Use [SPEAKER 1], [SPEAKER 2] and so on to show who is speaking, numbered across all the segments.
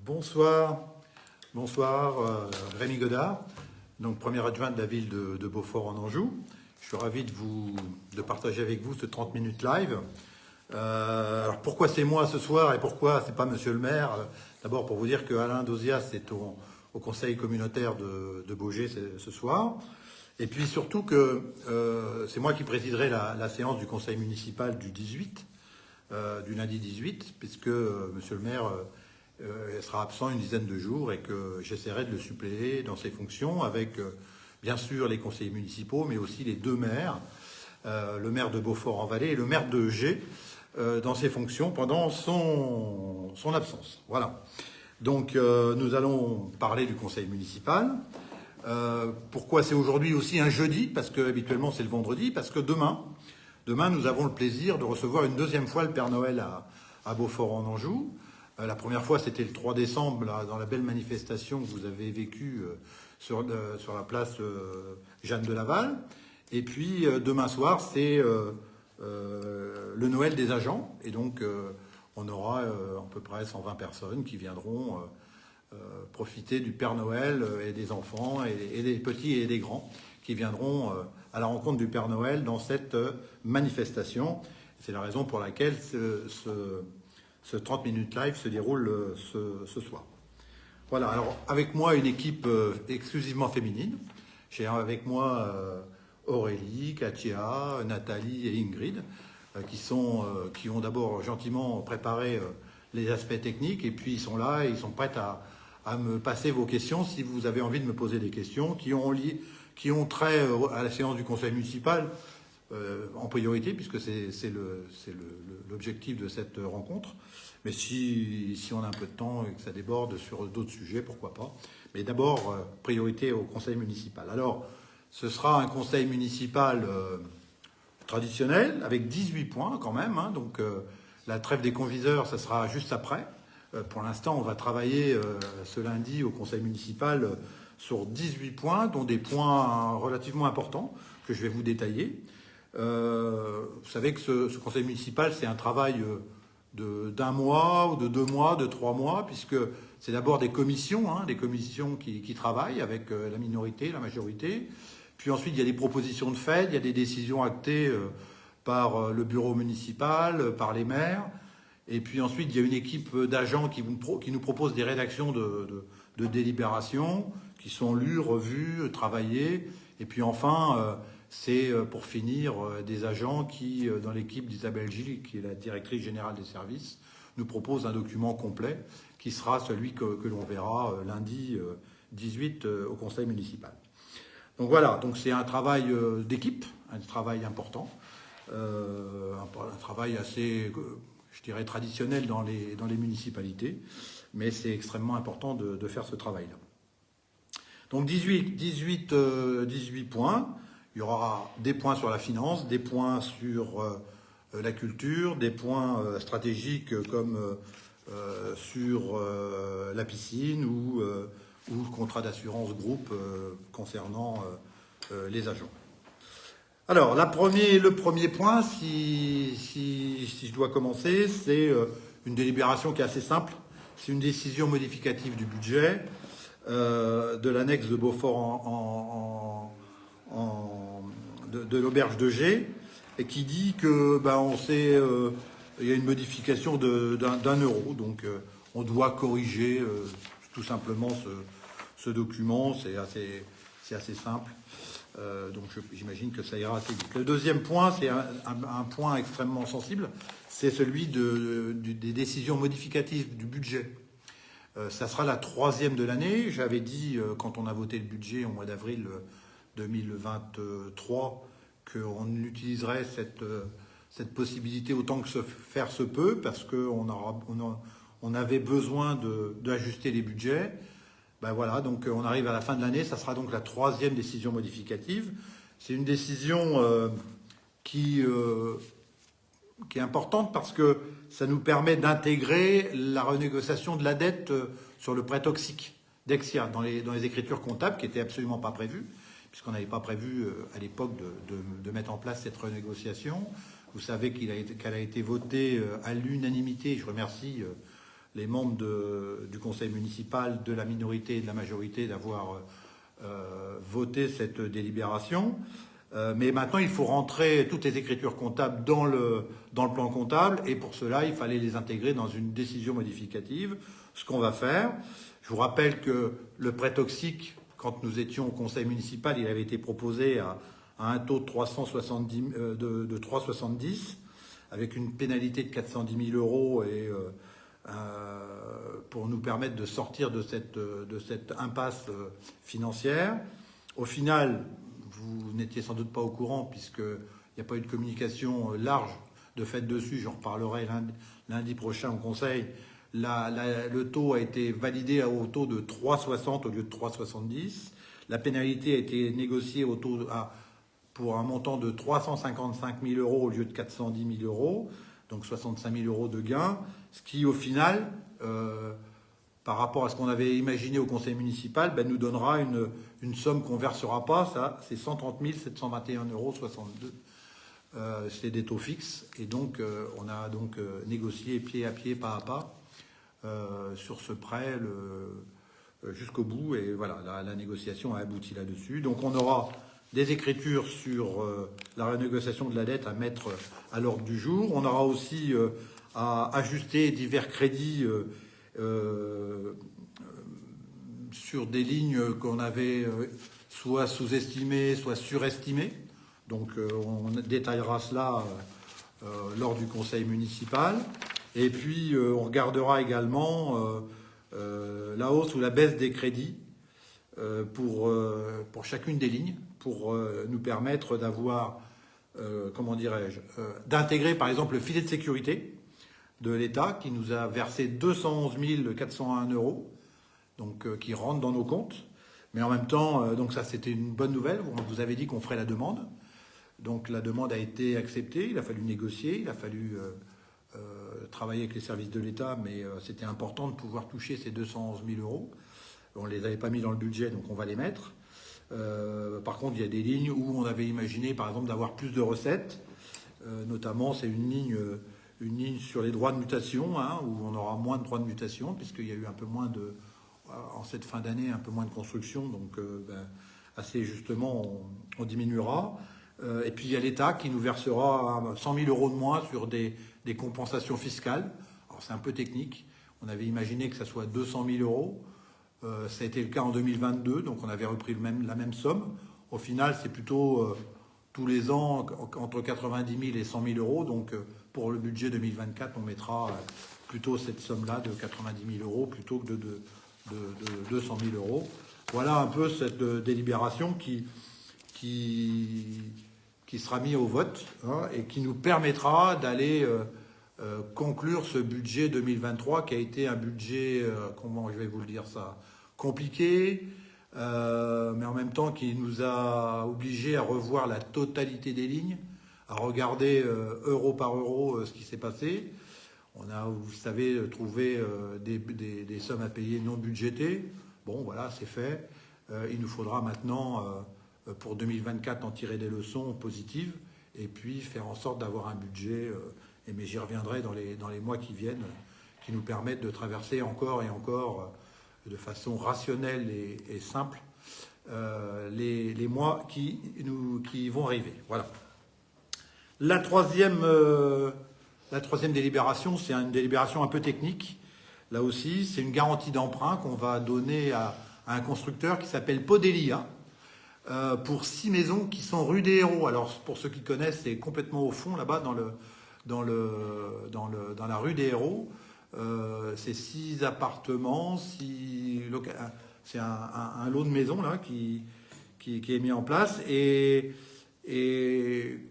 [SPEAKER 1] Bonsoir, Rémi Godard, donc premier adjoint de la ville de Beaufort en Anjou. Je suis ravi de partager avec vous ce 30 minutes live. Alors pourquoi c'est moi ce soir et pourquoi c'est pas Monsieur le maire? D'abord pour vous dire que Alain Dozias est au conseil communautaire de Baugé ce soir. Et puis surtout que c'est moi qui présiderai la séance du conseil municipal du 18, du lundi 18, puisque Monsieur le maire sera absent une dizaine de jours et que j'essaierai de le suppléer dans ses fonctions avec bien sûr les conseillers municipaux, mais aussi les deux maires, le maire de Beaufort-en-Vallée et le maire de Gé, dans ses fonctions pendant son absence. Voilà. Donc nous allons parler du conseil municipal. Pourquoi c'est aujourd'hui aussi un jeudi? Parce que habituellement c'est le vendredi. Parce que demain, nous avons le plaisir de recevoir une deuxième fois le Père Noël à Beaufort en Anjou. La première fois c'était le 3 décembre là, dans la belle manifestation que vous avez vécue sur la place Jeanne de Laval. Et puis demain soir c'est le Noël des agents. Et donc on aura à peu près 120 personnes qui viendront profiter du Père Noël et des enfants et des petits et des grands qui viendront à la rencontre du Père Noël dans cette manifestation. C'est la raison pour laquelle ce 30 minutes live se déroule ce soir. Voilà, alors avec moi une équipe exclusivement féminine. J'ai avec moi Aurélie, Katia, Nathalie et Ingrid qui ont d'abord gentiment préparé les aspects techniques et puis ils sont là et ils sont prêts à me passer vos questions si vous avez envie de me poser des questions qui ont trait à la séance du conseil municipal en priorité puisque c'est l'objectif de cette rencontre. Mais si on a un peu de temps et que ça déborde sur d'autres sujets, pourquoi pas. Mais d'abord, priorité au conseil municipal. Alors, ce sera un conseil municipal traditionnel avec 18 points quand même. Hein, donc, la trêve des conviseurs, ça sera juste après. Pour l'instant, on va travailler ce lundi au conseil municipal sur 18 points, dont des points relativement importants que je vais vous détailler. Vous savez que ce conseil municipal, c'est un travail d'un mois ou de 2 mois, de 3 mois, puisque c'est d'abord des commissions qui travaillent avec la minorité, la majorité. Puis ensuite, il y a des propositions de fait, il y a des décisions actées par le bureau municipal, par les maires. Et puis ensuite, il y a une équipe d'agents qui nous propose des rédactions de délibération qui sont lues, revues, travaillées. Et puis enfin, c'est pour finir des agents qui, dans l'équipe d'Isabelle Gilles, qui est la directrice générale des services, nous propose un document complet qui sera celui que l'on verra lundi 18 au conseil municipal. Donc voilà, donc c'est un travail d'équipe, un travail important, un travail assez, je dirais, traditionnel dans les municipalités, mais c'est extrêmement important de faire ce travail-là. Donc 18 points. Il y aura des points sur la finance, des points sur la culture, des points stratégiques comme sur la piscine ou le contrat d'assurance groupe concernant les agents. Alors, le premier point, si je dois commencer, c'est une délibération qui est assez simple. C'est une décision modificative du budget de l'annexe de Beaufort de l'auberge de Gé, et qui dit que il y a une modification d'un euro. Donc, on doit corriger tout simplement ce document. C'est assez simple. Donc j'imagine que ça ira assez vite. Le deuxième point, c'est un point extrêmement sensible, c'est celui des décisions modificatives du budget. Ça sera la 3e de l'année. J'avais dit, quand on a voté le budget au mois d'avril 2023, qu'on utiliserait cette possibilité autant que faire se peut, parce qu'on avait besoin d'ajuster les budgets. Ben voilà, donc on arrive à la fin de l'année, ça sera donc la 3e décision modificative. C'est une décision qui est importante parce que ça nous permet d'intégrer la renégociation de la dette sur le prêt toxique d'Exia dans les écritures comptables qui n'étaient absolument pas prévues, puisqu'on n'avait pas prévu à l'époque de mettre en place cette renégociation. Vous savez qu'elle a été votée à l'unanimité. Je remercie les membres du conseil municipal, de la minorité et de la majorité d'avoir voté cette délibération. Mais maintenant, il faut rentrer toutes les écritures comptables dans le plan comptable, et pour cela, il fallait les intégrer dans une décision modificative, ce qu'on va faire. Je vous rappelle que le prêt toxique, quand nous étions au conseil municipal, il avait été proposé à un taux de 3,70, avec une pénalité de 410 000 euros et pour nous permettre de sortir de cette impasse financière. Au final, vous n'étiez sans doute pas au courant, puisqu'il n'y a pas eu de communication large de fait dessus. J'en reparlerai lundi prochain au conseil. Le taux a été validé au taux de 3,60 au lieu de 3,70. La pénalité a été négociée pour un montant de 355 000 euros au lieu de 410 000 euros, donc 65 000 euros de gain, ce qui au final, par rapport à ce qu'on avait imaginé au conseil municipal, nous donnera une somme qu'on ne versera pas, ça c'est 130 721,62 euros. C'est des taux fixes, et donc on a donc négocié pied à pied, pas à pas, sur ce prêt jusqu'au bout, et voilà, la négociation a abouti là-dessus. Donc on aura des écritures sur la renégociation de la dette à mettre à l'ordre du jour. On aura aussi à ajuster divers crédits sur des lignes qu'on avait soit sous-estimées, soit surestimées. Donc on détaillera cela lors du conseil municipal. Et puis on regardera également la hausse ou la baisse des crédits pour chacune des lignes, pour nous permettre d'avoir, d'intégrer par exemple le filet de sécurité de l'État qui nous a versé 211 401 euros, donc qui rentre dans nos comptes. Mais en même temps, donc ça c'était une bonne nouvelle, on vous avait dit qu'on ferait la demande. Donc la demande a été acceptée, il a fallu négocier, il a fallu travailler avec les services de l'État, mais c'était important de pouvoir toucher ces 211 000 euros. On ne les avait pas mis dans le budget, donc on va les mettre. Par contre, il y a des lignes où on avait imaginé, par exemple, d'avoir plus de recettes. Notamment, c'est une ligne sur les droits de mutation, où on aura moins de droits de mutation, puisqu'il y a eu un peu moins en cette fin d'année, un peu moins de construction. Donc, assez justement, on diminuera. Et puis, il y a l'État qui nous versera 100 000 euros de moins sur des compensations fiscales. Alors, c'est un peu technique. On avait imaginé que ça soit 200 000 euros. Ça a été le cas en 2022, donc on avait repris la même somme. Au final, c'est plutôt tous les ans entre 90 000 et 100 000 euros. Donc pour le budget 2024, on mettra plutôt cette somme-là de 90 000 euros plutôt que de 200 000 euros. Voilà un peu cette délibération qui sera mise au vote, et qui nous permettra d'aller conclure ce budget 2023 qui a été un budget, comment je vais vous le dire ça, compliqué, mais en même temps qui nous a obligés à revoir la totalité des lignes, à regarder euro par euro ce qui s'est passé. On a, vous savez, trouvé des sommes à payer non budgétées. Bon, voilà, c'est fait. Il nous faudra maintenant, pour 2024, en tirer des leçons positives et puis faire en sorte d'avoir un budget, mais j'y reviendrai dans les mois qui viennent, qui nous permettent de traverser encore et encore de façon rationnelle et simple les mois qui vont arriver. Voilà. La troisième délibération, c'est une délibération un peu technique. Là aussi, c'est une garantie d'emprunt qu'on va donner à un constructeur qui s'appelle Podelia pour 6 maisons qui sont rue des Héros. Alors, pour ceux qui connaissent, c'est complètement au fond, là-bas, dans la rue des Héros. C'est 6 appartements, c'est un lot de maisons là qui est mis en place, et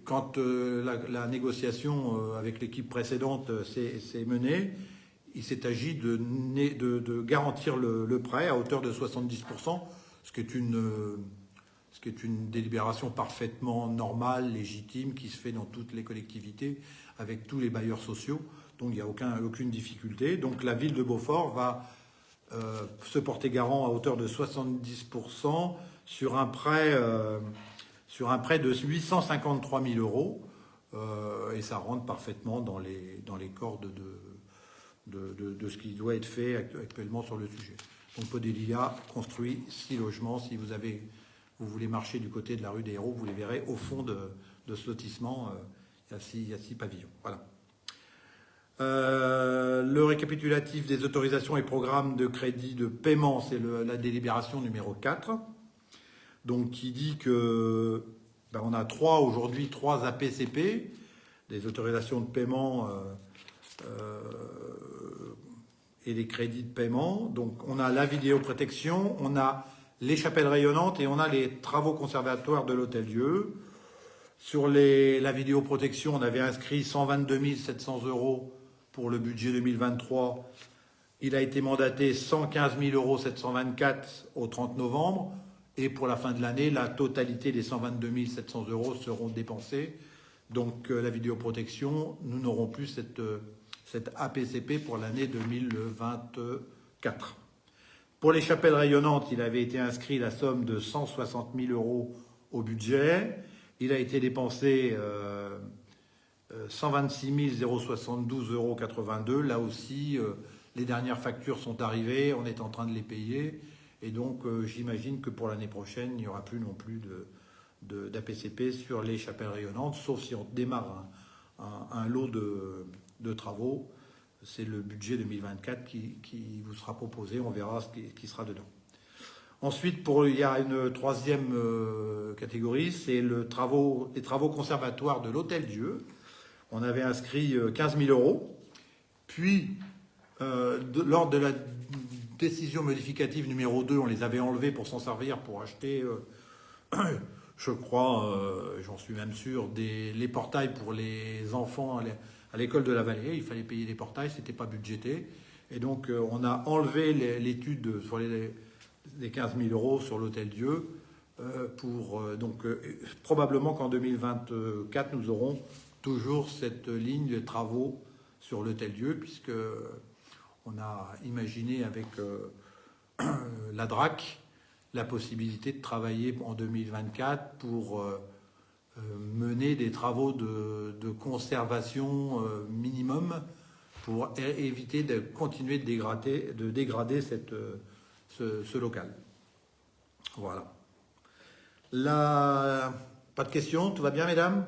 [SPEAKER 1] quand la négociation avec l'équipe précédente s'est menée, il s'est agi de garantir le prêt à hauteur de 70%, ce qui est une délibération parfaitement normale, légitime, qui se fait dans toutes les collectivités avec tous les bailleurs sociaux. Donc il n'y a aucune difficulté. Donc la ville de Beaufort va se porter garant à hauteur de 70% sur un prêt de 853 000 euros. Et ça rentre parfaitement dans les cordes de ce qui doit être fait actuellement sur le sujet. Donc Podelia construit 6 logements. Si vous voulez marcher du côté de la rue des Héros, vous les verrez au fond de ce lotissement. Il y a 6 pavillons. Voilà. Le récapitulatif des autorisations et programmes de crédit de paiement, c'est la délibération numéro 4. Donc qui dit que on a aujourd'hui 3 APCP, des autorisations de paiement et les crédits de paiement. Donc on a la vidéoprotection, on a les chapelles rayonnantes et on a les travaux conservatoires de l'Hôtel-Dieu. Sur la vidéoprotection, on avait inscrit 122 700 € pour le budget 2023. Il a été mandaté 115 724 € au 30 novembre. Et pour la fin de l'année, la totalité des 122 700 € seront dépensés. Donc la vidéoprotection, nous n'aurons plus cette APCP pour l'année 2024. Pour les chapelles rayonnantes, il avait été inscrit la somme de 160 000 € au budget. Il a été dépensé 126 072,82 €. Là aussi, les dernières factures sont arrivées, on est en train de les payer. Et donc, j'imagine que pour l'année prochaine, il n'y aura plus non plus d'APCP sur les chapelles rayonnantes, sauf si on démarre un lot de travaux. C'est le budget 2024 qui vous sera proposé, on verra ce qui sera dedans. Ensuite, il y a une troisième catégorie, c'est les travaux conservatoires de l'Hôtel-Dieu. On avait inscrit 15 000 €. Puis, lors de la décision modificative numéro 2, on les avait enlevés pour s'en servir pour acheter, je crois, j'en suis même sûr, les portails pour les enfants à l'école de la Vallée. Il fallait payer les portails, c'était pas budgété. Et donc, on a enlevé l'étude sur les 15 000 € sur l'Hôtel-Dieu probablement qu'en 2024, nous aurons toujours cette ligne de travaux sur l'Hôtel-Dieu, puisque on a imaginé avec la DRAC la possibilité de travailler en 2024 pour mener des travaux de conservation minimum pour éviter de continuer de dégrader ce local. Voilà. Pas de questions, tout va bien mesdames?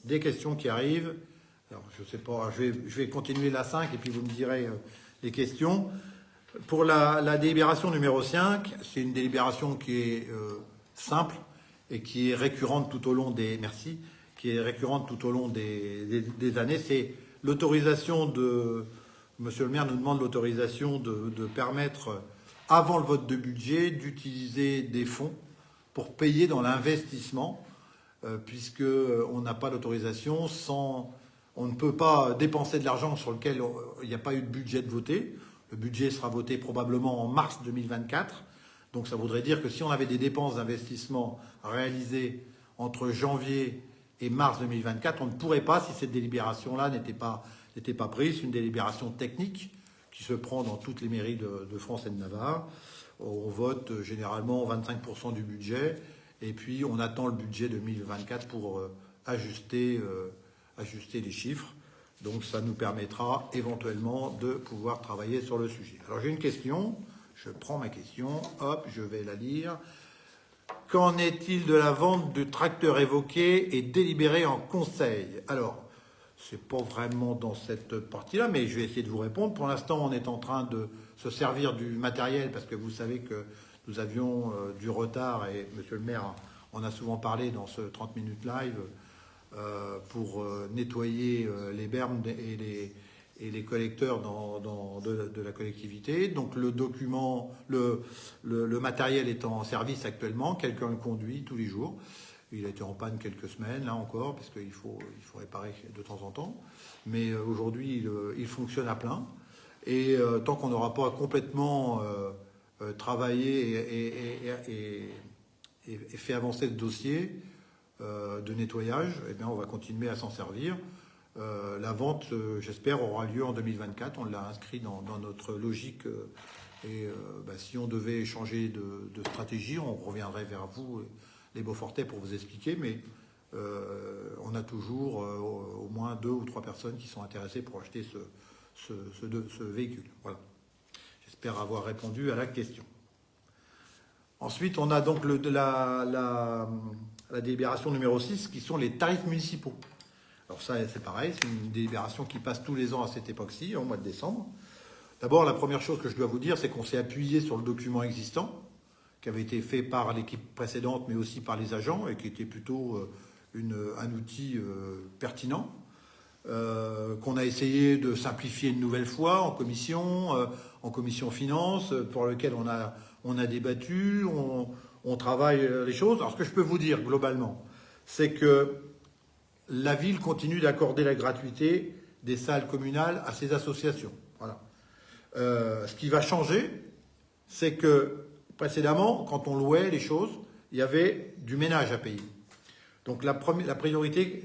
[SPEAKER 1] Des questions qui arrivent. Alors je sais pas, je vais continuer la 5 et puis vous me direz les questions. Pour la délibération numéro 5, c'est une délibération qui est simple et qui est récurrente tout au long des années. C'est l'autorisation Monsieur le maire nous demande l'autorisation de permettre, avant le vote de budget, d'utiliser des fonds pour payer dans l'investissement, puisqu'on n'a pas l'autorisation on ne peut pas dépenser de l'argent sur lequel il n'y a pas eu de budget de voter. Le budget sera voté probablement en mars 2024. Donc ça voudrait dire que si on avait des dépenses d'investissement réalisées entre janvier et mars 2024, on ne pourrait pas, si cette délibération-là n'était pas prise, une délibération technique qui se prend dans toutes les mairies de France et de Navarre. On vote généralement 25% du budget et puis on attend le budget 2024 pour ajuster les chiffres. Donc ça nous permettra éventuellement de pouvoir travailler sur le sujet. Alors j'ai une question, je prends ma question, hop, je vais la lire. Qu'en est-il de la vente de tracteurs évoqués et délibérés en conseil? Alors, c'est pas vraiment dans cette partie-là, mais je vais essayer de vous répondre. Pour l'instant, on est en train de se servir du matériel parce que vous savez que nous avions du retard et Monsieur le maire en a souvent parlé dans ce 30 minutes live pour nettoyer les bermes et les collecteurs de la collectivité. Donc le matériel est en service actuellement, quelqu'un le conduit tous les jours. Il a été en panne quelques semaines, là encore, parce qu'il faut réparer de temps en temps. Mais aujourd'hui, il fonctionne à plein. Et tant qu'on n'aura pas complètement travaillé et fait avancer le dossier de nettoyage, eh bien, on va continuer à s'en servir. La vente, j'espère, aura lieu en 2024. On l'a inscrit dans notre logique. Si on devait changer de stratégie, on reviendrait vers vous, les Beaufortais, pour vous expliquer. Mais on a toujours au moins 2 ou 3 personnes qui sont intéressées pour acheter ce véhicule. Voilà. J'espère avoir répondu à la question. Ensuite, on a donc la délibération numéro 6, qui sont les tarifs municipaux. Alors ça, c'est pareil, c'est une délibération qui passe tous les ans à cette époque-ci, au mois de décembre. D'abord, la première chose que je dois vous dire, c'est qu'on s'est appuyé sur le document existant, qui avait été fait par l'équipe précédente, mais aussi par les agents, et qui était plutôt un outil pertinent, qu'on a essayé de simplifier une nouvelle fois en commission finance, pour lequel on a débattu, on travaille les choses. Alors ce que je peux vous dire globalement, c'est que la ville continue d'accorder la gratuité des salles communales à ses associations. Voilà. Ce qui va changer, c'est que précédemment, quand on louait les choses, il y avait du ménage à payer. Donc la priorité,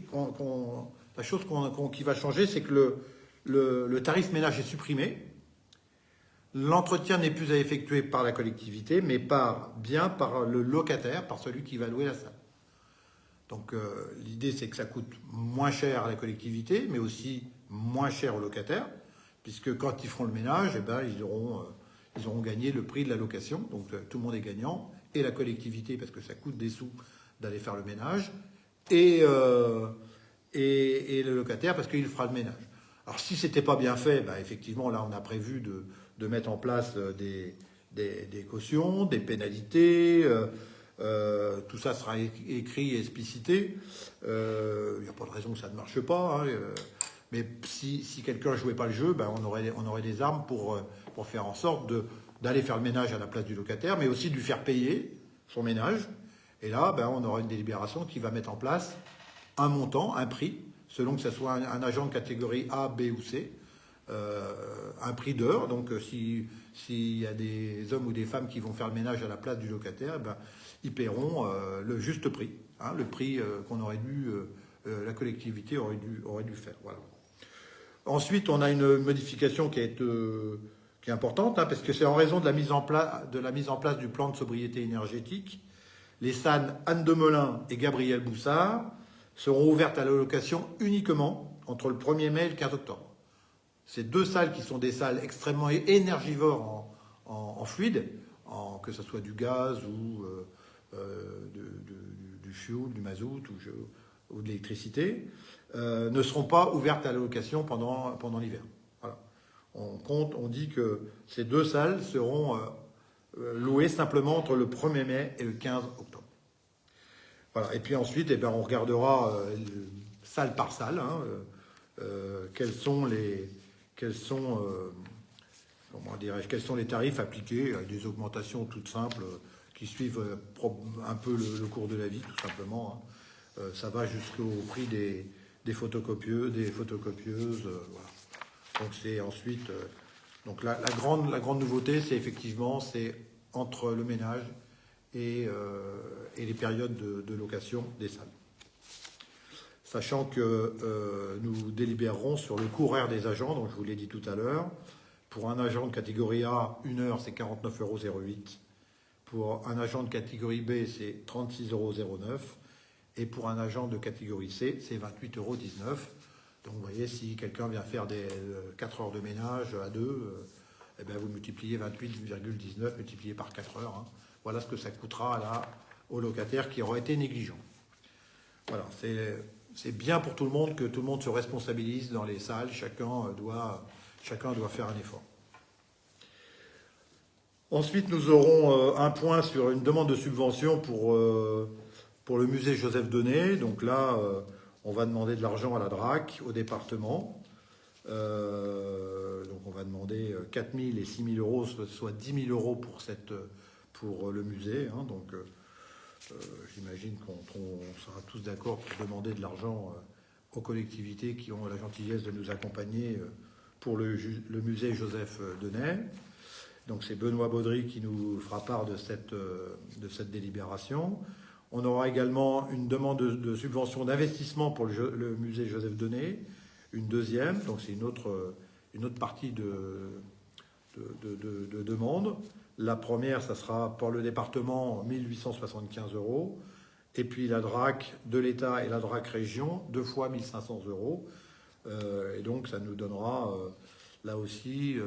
[SPEAKER 1] la chose qui va changer, c'est que le tarif ménage est supprimé. L'entretien n'est plus à effectuer par la collectivité, mais par le locataire, par celui qui va louer la salle. Donc l'idée, c'est que ça coûte moins cher à la collectivité, mais aussi moins cher aux locataires, puisque quand ils feront le ménage, eh ben, ils auront gagné le prix de la location. Donc tout le monde est gagnant, et la collectivité, parce que ça coûte des sous d'aller faire le ménage, et le locataire, parce qu'il fera le ménage. Alors si c'était pas bien fait, ben, effectivement, là, on a prévu de mettre en place des cautions, des pénalités. Tout ça sera écrit et explicité. Il n'y a pas de raison que ça ne marche pas. Hein, mais si quelqu'un ne jouait pas le jeu, ben on aurait des armes pour faire en sorte d'aller faire le ménage à la place du locataire, mais aussi de lui faire payer son ménage. Et là, ben, on aura une délibération qui va mettre en place un montant, un prix, selon que ce soit un agent de catégorie A, B ou C, un prix d'heure. Donc s'il y a des hommes ou des femmes qui vont faire le ménage à la place du locataire, ben, ils paieront le juste prix, hein, le prix qu'on aurait dû, la collectivité aurait dû faire. Voilà. Ensuite, on a une modification qui est importante, hein, parce que c'est en raison de la mise en place du plan de sobriété énergétique. Les salles Anne de Melun et Gabriel Boussard seront ouvertes à la location uniquement entre le 1er mai et le 15 octobre. Ces deux salles qui sont des salles extrêmement énergivores en fluide, que ce soit du gaz ou du fioul, du mazout ou de l'électricité, ne seront pas ouvertes à la location pendant l'hiver. Voilà. On dit que ces deux salles seront louées simplement entre le 1er mai et le 15 octobre. Voilà. Et puis ensuite, eh ben, on regardera salle par salle, hein, quels sont les tarifs appliqués, avec des augmentations toutes simples qui suivent un peu le cours de la vie, tout simplement. Hein. Ça va jusqu'au prix des photocopieuses, voilà. Donc c'est ensuite... donc la grande nouveauté, c'est effectivement, c'est entre le ménage et les périodes de location des salles. Sachant que nous délibérerons sur le coût horaire des agents, donc je vous l'ai dit tout à l'heure. Pour un agent de catégorie A, 1 heure, c'est 49,08 €. Pour un agent de catégorie B, c'est 36,09 €. Et pour un agent de catégorie C, c'est 28,19 €. Donc vous voyez, si quelqu'un vient faire 4 heures de ménage à 2, eh bien, vous multipliez 28,19 multiplié par 4 heures. Hein. Voilà ce que ça coûtera au locataire qui aura été négligent. Voilà, c'est bien pour tout le monde que tout le monde se responsabilise dans les salles. Chacun doit faire un effort. Ensuite, nous aurons un point sur une demande de subvention pour le musée Joseph Denet. Donc là, on va demander de l'argent à la DRAC, au département. Donc on va demander 4 000 et 6 000 €, soit 10 000 € pour le musée. Hein. Donc j'imagine qu'on sera tous d'accord pour demander de l'argent aux collectivités qui ont la gentillesse de nous accompagner pour le musée Joseph Denet. Donc c'est Benoît Baudry qui nous fera part de cette délibération. On aura également une demande de subvention d'investissement pour le musée Joseph Denet, une deuxième, donc c'est une autre partie de demande. La première, ça sera pour le département 1 875 €, et puis la DRAC de l'État et la DRAC région, 2 fois 1 500 €. Et donc ça nous donnera là aussi,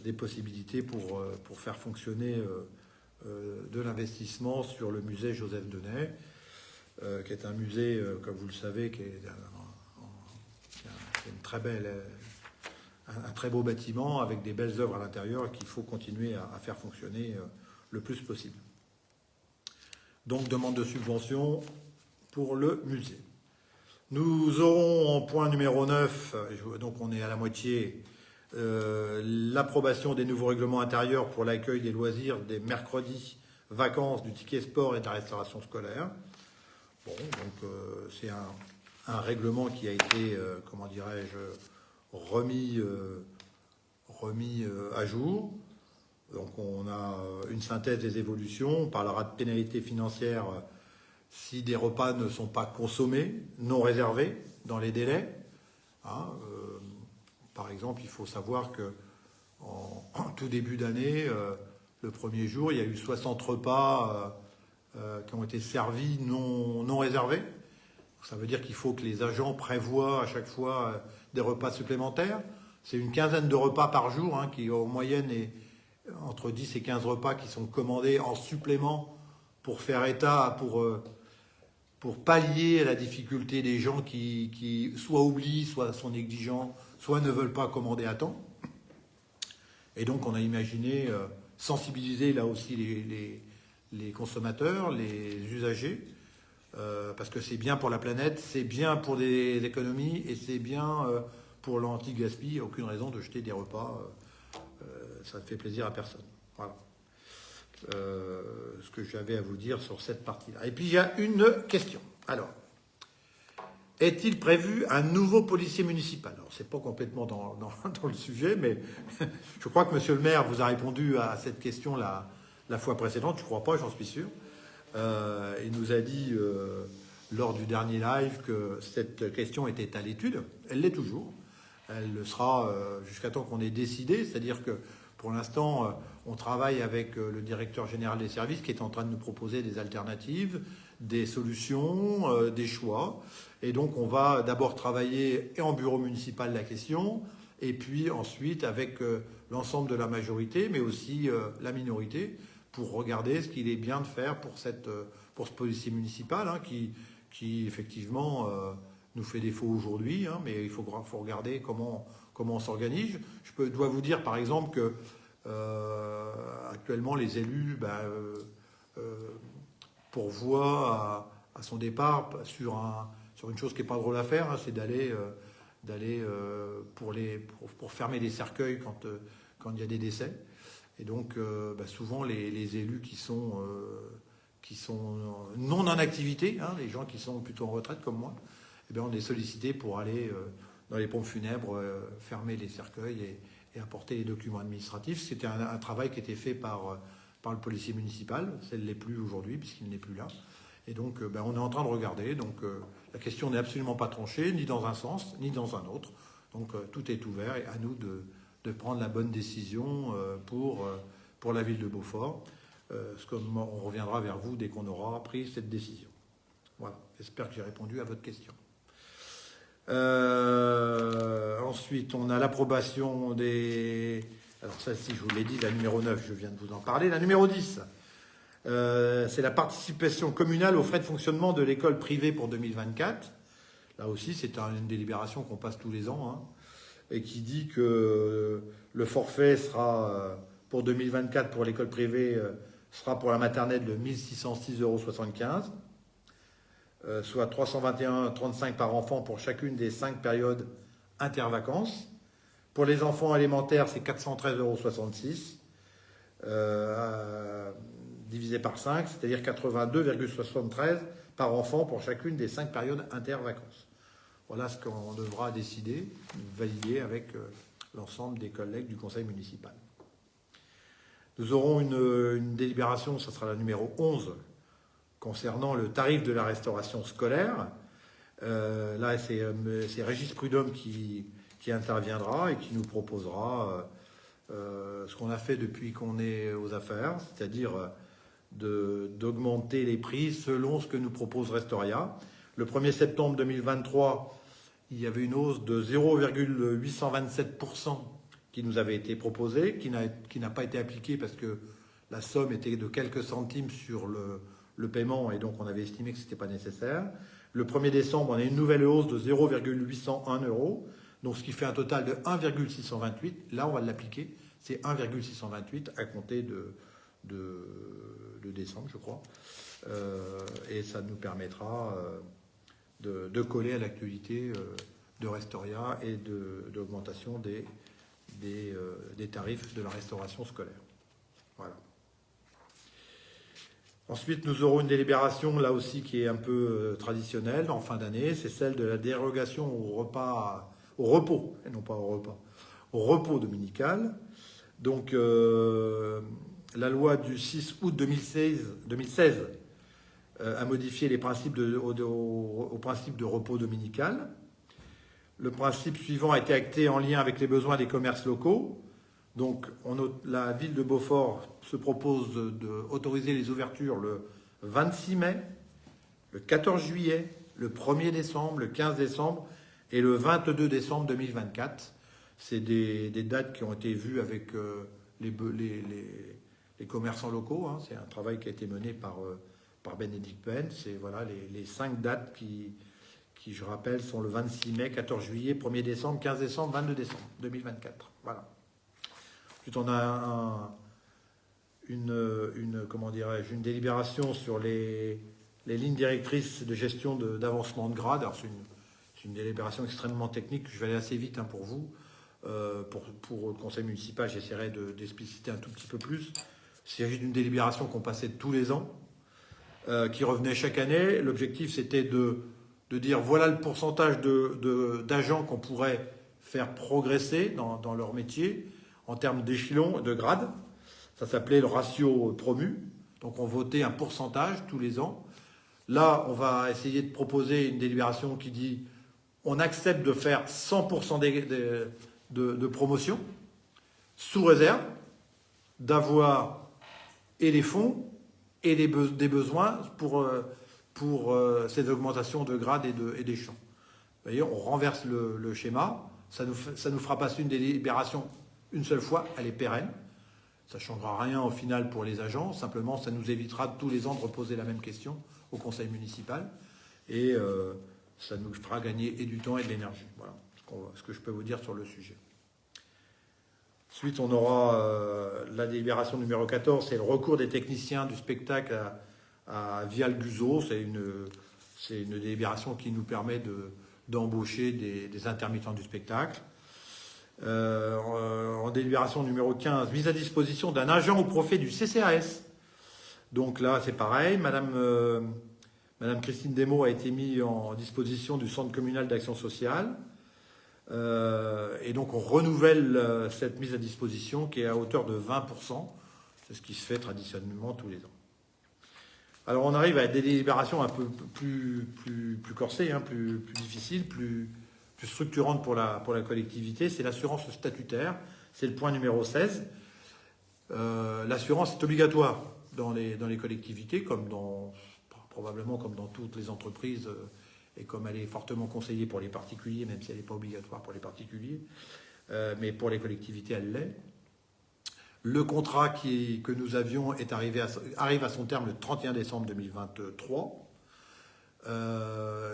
[SPEAKER 1] des possibilités pour faire fonctionner de l'investissement sur le musée Joseph Denay, qui est un musée, comme vous le savez, qui est une très belle, un très beau bâtiment avec des belles œuvres à l'intérieur et qu'il faut continuer à faire fonctionner le plus possible. Donc, demande de subvention pour le musée. Nous aurons en point numéro 9, donc on est à la moitié, l'approbation des nouveaux règlements intérieurs pour l'accueil des loisirs des mercredis, vacances, du ticket sport et de la restauration scolaire. Bon, donc c'est un règlement qui a été, comment dirais-je, remis à jour. Donc on a une synthèse des évolutions. On parlera de pénalités financières si des repas ne sont pas consommés, non réservés dans les délais. Hein, par exemple, il faut savoir que en tout début d'année, le premier jour, il y a eu 60 repas qui ont été servis non réservés. Ça veut dire qu'il faut que les agents prévoient à chaque fois des repas supplémentaires. C'est une quinzaine de repas par jour, hein, qui en moyenne est entre 10 et 15 repas qui sont commandés en supplément pour faire état, pour pallier à la difficulté des gens qui soit oublient, soit sont négligents, soit ne veulent pas commander à temps. Et donc on a imaginé sensibiliser là aussi les consommateurs, les usagers, parce que c'est bien pour la planète, c'est bien pour des économies et c'est bien pour l'anti-gaspi. Il n'y a aucune raison de jeter des repas, ça ne fait plaisir à personne. Voilà. Ce que j'avais à vous dire sur cette partie-là. Et puis il y a une question. Alors, est-il prévu un nouveau policier municipal? Alors, c'est pas complètement dans le sujet, mais je crois que Monsieur le maire vous a répondu à cette question la fois précédente. Je ne crois pas, j'en suis sûr. Il nous a dit lors du dernier live que cette question était à l'étude. Elle l'est toujours. Elle le sera jusqu'à temps qu'on ait décidé. C'est-à-dire que pour l'instant, on travaille avec le directeur général des services qui est en train de nous proposer des alternatives, des solutions, des choix. Et donc, on va d'abord travailler en bureau municipal la question, et puis ensuite avec l'ensemble de la majorité, mais aussi la minorité, pour regarder ce qu'il est bien de faire pour ce policier municipal, hein, qui effectivement nous fait défaut aujourd'hui, hein, mais il faut regarder comment on s'organise. Je dois vous dire par exemple que actuellement les élus pourvoient à son départ sur une chose qui n'est pas drôle à faire, hein, c'est d'aller pour fermer les cercueils quand il y a des décès. Et donc souvent les élus qui sont non en activité, hein, les gens qui sont plutôt en retraite comme moi, eh bien, on est sollicités pour aller dans les pompes funèbres, fermer les cercueils et apporter les documents administratifs. C'était un travail qui était fait par le policier municipal. Ça ne l'est plus aujourd'hui puisqu'il n'est plus là. Et donc on est en train de regarder. Donc la question n'est absolument pas tranchée, ni dans un sens, ni dans un autre. Donc tout est ouvert et à nous de prendre la bonne décision pour la ville de Beaufort. On reviendra vers vous dès qu'on aura pris cette décision. Voilà, j'espère que j'ai répondu à votre question. Ensuite, on a l'approbation des... Alors ça, si je vous l'ai dit, la numéro 9, je viens de vous en parler. La numéro 10, c'est la participation communale aux frais de fonctionnement de l'école privée pour 2024. Là aussi, c'est une délibération qu'on passe tous les ans, hein, et qui dit que le forfait sera, pour 2024, pour l'école privée, sera pour la maternelle de 1 606,75 €, soit 321,35 € par enfant pour chacune des 5 périodes intervacances. Pour les enfants élémentaires, c'est 413,66 €, divisé par 5, c'est-à-dire 82,73 € par enfant pour chacune des 5 périodes intervacances. Voilà ce qu'on devra décider, valider avec l'ensemble des collègues du conseil municipal. Nous aurons une délibération, ça sera la numéro 11, concernant le tarif de la restauration scolaire. Là, c'est Régis Prudhomme qui interviendra et qui nous proposera ce qu'on a fait depuis qu'on est aux affaires, c'est-à-dire d'augmenter les prix selon ce que nous propose Restoria. Le 1er septembre 2023, il y avait une hausse de 0,827% qui nous avait été proposée, qui n'a pas été appliquée parce que la somme était de quelques centimes sur le paiement et donc on avait estimé que ce n'était pas nécessaire. Le 1er décembre, on a une nouvelle hausse de 0,801 €, donc ce qui fait un total de 1,628. Là, on va l'appliquer, c'est 1,628 à compter de décembre, je crois. Et ça nous permettra de coller à l'actualité de Restoria et d'augmentation des tarifs de la restauration scolaire. Voilà. Ensuite, nous aurons une délibération, là aussi, qui est un peu traditionnelle en fin d'année. C'est celle de la dérogation au repos, et non pas au repas, au repos dominical. Donc, la loi du 6 août 2016 a modifié les principes au principe de repos dominical. Le principe suivant a été acté en lien avec les besoins des commerces locaux. Donc, la ville de Beaufort se propose d'autoriser les ouvertures le 26 mai, le 14 juillet, le 1er décembre, le 15 décembre et le 22 décembre 2024. C'est des dates qui ont été vues avec les commerçants locaux. Hein. C'est un travail qui a été mené par Bénédicte Penn. C'est voilà, les 5 dates qui, je rappelle, sont le 26 mai, 14 juillet, 1er décembre, 15 décembre, 22 décembre 2024. Voilà. Ensuite, on a une délibération sur les lignes directrices de gestion d'avancement de grade. Alors, c'est une délibération extrêmement technique. Je vais aller assez vite pour vous. Pour le conseil municipal, j'essaierai d'expliciter un tout petit peu plus. Il s'agit d'une délibération qu'on passait tous les ans, qui revenait chaque année. L'objectif, c'était de dire voilà le pourcentage d'agents qu'on pourrait faire progresser dans leur métier en termes d'échelon, de grade. Ça s'appelait le ratio promu. Donc on votait un pourcentage tous les ans. Là, on va essayer de proposer une délibération qui dit on accepte de faire 100% de promotion, sous réserve d'avoir et les fonds et des besoins pour ces augmentations de grade et d'échelon. Vous voyez, on renverse le schéma. Ça nous fera passer une délibération une seule fois, elle est pérenne. Ça ne changera rien au final pour les agents. Simplement, ça nous évitera tous les ans de reposer la même question au conseil municipal. Et ça nous fera gagner et du temps et de l'énergie. Voilà ce que je peux vous dire sur le sujet. Ensuite, on aura la délibération numéro 14, c'est le recours des techniciens du spectacle à Vial-Guzo. C'est une délibération qui nous permet d'embaucher des intermittents du spectacle. En délibération numéro 15, mise à disposition d'un agent au profit du CCAS. Donc là, c'est pareil. Madame Christine Desmaux a été mise en disposition du Centre communal d'action sociale. Et donc, on renouvelle cette mise à disposition qui est à hauteur de 20%. C'est ce qui se fait traditionnellement tous les ans. Alors, on arrive à des délibérations un peu plus corsées, hein, plus difficiles, plus structurante pour la collectivité, c'est l'assurance statutaire. C'est le point numéro 16. L'assurance est obligatoire dans les collectivités, probablement comme dans toutes les entreprises, et comme elle est fortement conseillée pour les particuliers, même si elle n'est pas obligatoire pour les particuliers. Mais pour les collectivités, elle l'est. Le contrat que nous avions arrive à son terme le 31 décembre 2023.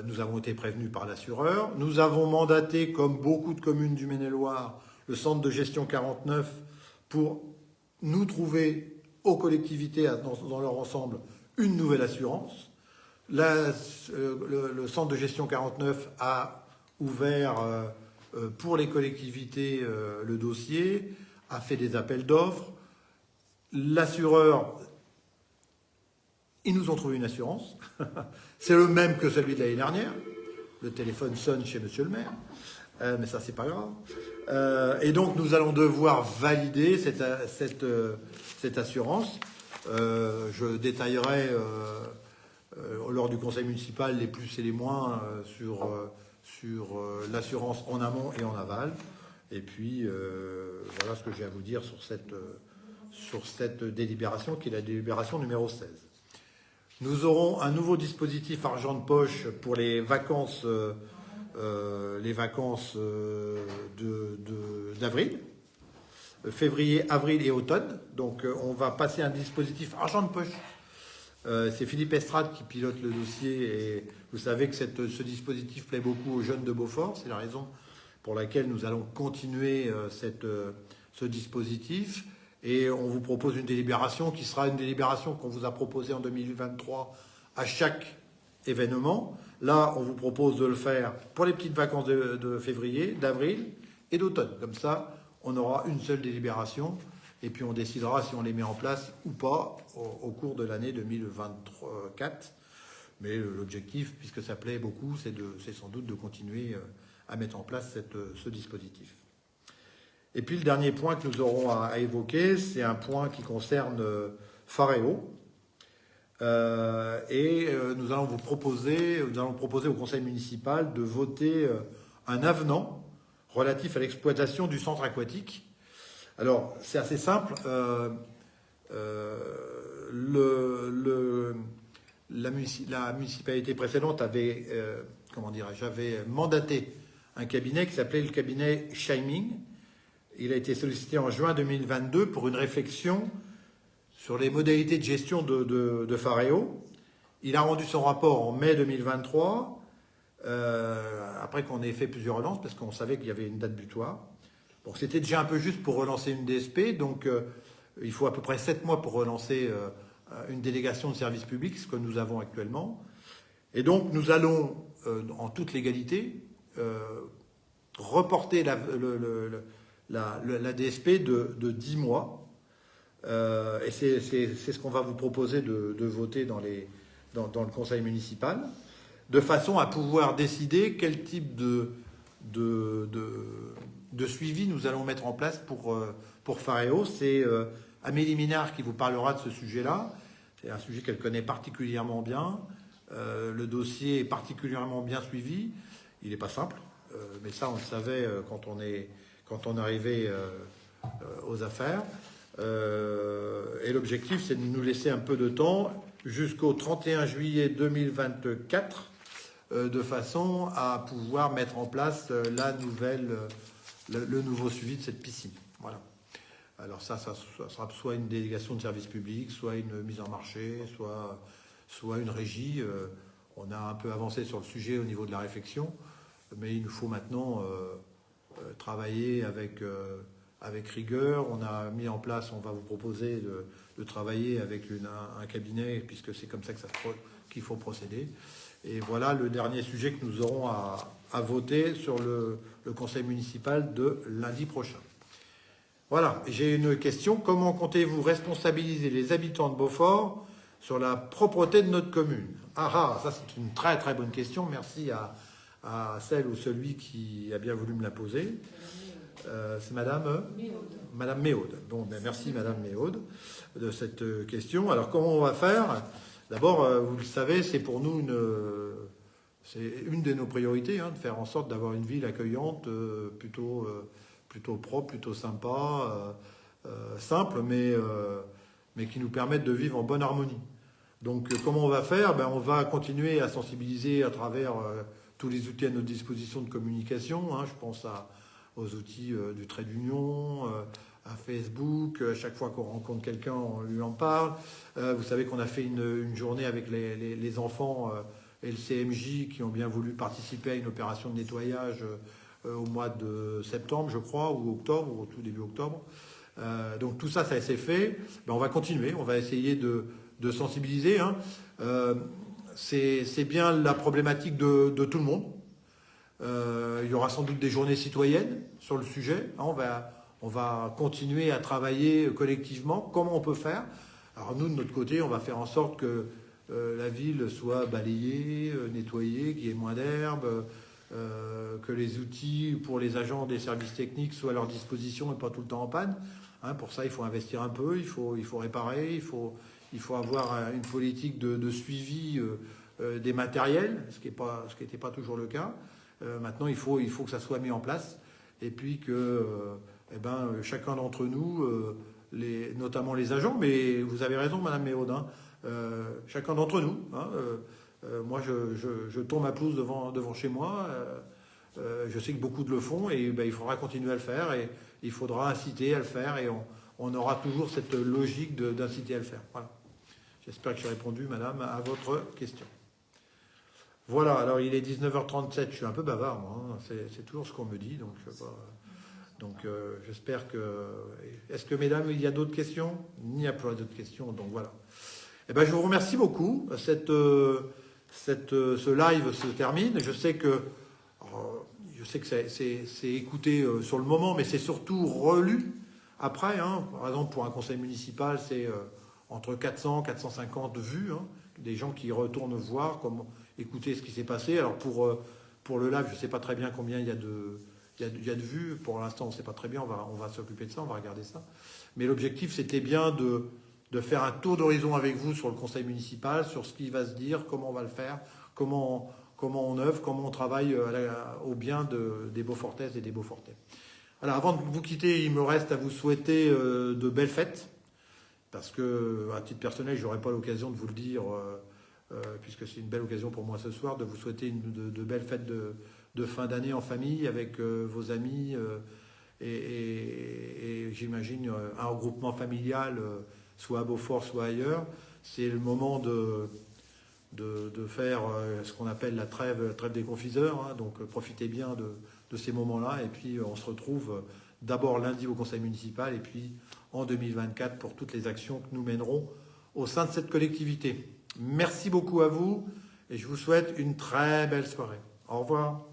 [SPEAKER 1] Nous avons été prévenus par l'assureur. Nous avons mandaté, comme beaucoup de communes du Maine-et-Loire, le centre de gestion 49 pour nous trouver aux collectivités dans leur ensemble une nouvelle assurance. Le centre de gestion 49 a ouvert pour les collectivités le dossier, a fait des appels d'offres. L'assureur, ils nous ont trouvé une assurance. C'est le même que celui de l'année dernière. Le téléphone sonne chez monsieur le maire. Mais ça, c'est pas grave. Et donc, nous allons devoir valider cette assurance. Je détaillerai lors du conseil municipal les plus et les moins sur l'assurance en amont et en aval. Et puis, voilà ce que j'ai à vous dire sur cette délibération qui est la délibération numéro 16. Nous aurons un nouveau dispositif argent de poche pour les vacances les vacances d'avril, février, avril et automne. Donc on va passer un dispositif argent de poche. C'est Philippe Estrade qui pilote le dossier et vous savez que ce dispositif plaît beaucoup aux jeunes de Beaufort. C'est la raison pour laquelle nous allons continuer ce dispositif. Et on vous propose une délibération qui sera une délibération qu'on vous a proposée en 2023 à chaque événement. Là, on vous propose de le faire pour les petites vacances de février, d'avril et d'automne. Comme ça, on aura une seule délibération et puis on décidera si on les met en place ou pas au cours de l'année 2024. Mais l'objectif, puisque ça plaît beaucoup, c'est sans doute de continuer à mettre en place ce dispositif. Et puis le dernier point que nous aurons à évoquer, c'est un point qui concerne Pharéo. Nous allons proposer au conseil municipal de voter un avenant relatif à l'exploitation du centre aquatique. Alors, c'est assez simple. La municipalité précédente avait mandaté un cabinet qui s'appelait le cabinet Shining. Il a été sollicité en juin 2022 pour une réflexion sur les modalités de gestion de Pharéo. Il a rendu son rapport en mai 2023, après qu'on ait fait plusieurs relances, parce qu'on savait qu'il y avait une date butoir. Bon, c'était déjà un peu juste pour relancer une DSP, donc il faut à peu près 7 mois pour relancer une délégation de service public, ce que nous avons actuellement. Et donc nous allons, en toute légalité, reporter la DSP de 10 mois. Et c'est ce qu'on va vous proposer de voter dans le conseil municipal, de façon à pouvoir décider quel type de suivi nous allons mettre en place pour Pharéo. C'est Amélie Minard qui vous parlera de ce sujet-là. C'est un sujet qu'elle connaît particulièrement bien. Le dossier est particulièrement bien suivi. Il n'est pas simple, mais ça on le savait quand on arrivait aux affaires. Et l'objectif, c'est de nous laisser un peu de temps jusqu'au 31 juillet 2024 de façon à pouvoir mettre en place le nouveau suivi de cette piscine. Voilà. Alors ça sera soit une délégation de service public, soit une mise en marché, soit une régie. On a un peu avancé sur le sujet au niveau de la réflexion, mais il nous faut maintenant travailler avec rigueur. On a mis en place, on va vous proposer de travailler avec un cabinet, puisque c'est comme ça qu'il faut procéder. Et voilà le dernier sujet que nous aurons à voter sur le conseil municipal de lundi prochain. Voilà, j'ai une question. Comment comptez-vous responsabiliser les habitants de Beaufort sur la propreté de notre commune? Ça c'est une très très bonne question. Merci à celle ou celui qui a bien voulu me la poser. C'est Madame Méaude. Bon, ben merci Madame Méaude de cette question. Alors comment on va faire? D'abord, vous le savez, c'est pour nous c'est une de nos priorités, de faire en sorte d'avoir une ville accueillante, plutôt propre, plutôt sympa, simple, mais qui nous permette de vivre en bonne harmonie. Donc comment on va faire? On va continuer à sensibiliser à travers tous les outils à notre disposition de communication. Je pense aux outils du trait d'union, à Facebook. À chaque fois qu'on rencontre quelqu'un, on lui en parle. Vous savez qu'on a fait une journée avec les enfants et le CMJ qui ont bien voulu participer à une opération de nettoyage au mois de septembre, je crois, ou octobre, ou au tout début octobre. Donc tout ça, ça s'est fait. On va continuer, on va essayer de sensibiliser. C'est bien la problématique de tout le monde. Il y aura sans doute des journées citoyennes sur le sujet. On va continuer à travailler collectivement. Comment on peut faire? Alors nous, de notre côté, on va faire en sorte que la ville soit balayée, nettoyée, qu'il y ait moins d'herbe, que les outils pour les agents des services techniques soient à leur disposition et pas tout le temps en panne. Pour ça, il faut investir un peu, il faut réparer, il faut avoir une politique de suivi des matériels, ce qui n'était pas toujours le cas. Maintenant, il faut que ça soit mis en place et puis que chacun d'entre nous, notamment les agents, mais vous avez raison, Madame Méaude, chacun d'entre nous. Moi, je tourne ma pelouse devant chez moi. Je sais que beaucoup le font et ben, il faudra continuer à le faire et il faudra inciter à le faire et on aura toujours cette logique d'inciter à le faire. Voilà. J'espère que j'ai répondu, madame, à votre question. Voilà, alors il est 19h37, je suis un peu bavard, moi, hein. C'est toujours ce qu'on me dit, donc j'espère que... Est-ce que, mesdames, il y a d'autres questions? Il n'y a pas d'autres questions, donc voilà. Eh ben, je vous remercie beaucoup. Ce live se termine. Je sais que c'est écouté sur le moment, mais c'est surtout relu après. Hein. Par exemple, pour un conseil municipal, c'est entre 400 et 450 vues, hein, des gens qui retournent voir, écouter ce qui s'est passé. Alors pour le live, je ne sais pas très bien combien il y a de vues. Pour l'instant, on ne sait pas très bien. On va s'occuper de ça, on va regarder ça. Mais l'objectif, c'était bien de faire un tour d'horizon avec vous sur le conseil municipal, sur ce qui va se dire, comment on va le faire, comment on œuvre, comment on travaille au bien des Beaufortaises et des Beaufortais. Alors, avant de vous quitter, il me reste à vous souhaiter de belles fêtes, parce que, à titre personnel, je n'aurai pas l'occasion de vous le dire, puisque c'est une belle occasion pour moi ce soir, de vous souhaiter de belles fêtes de fin d'année en famille, avec vos amis, et j'imagine un regroupement familial, soit à Beaufort, soit ailleurs. C'est le moment de faire ce qu'on appelle la trêve des confiseurs. Hein. Donc profitez bien de ces moments-là. Et puis on se retrouve d'abord lundi au conseil municipal et puis en 2024 pour toutes les actions que nous mènerons au sein de cette collectivité. Merci beaucoup à vous et je vous souhaite une très belle soirée. Au revoir.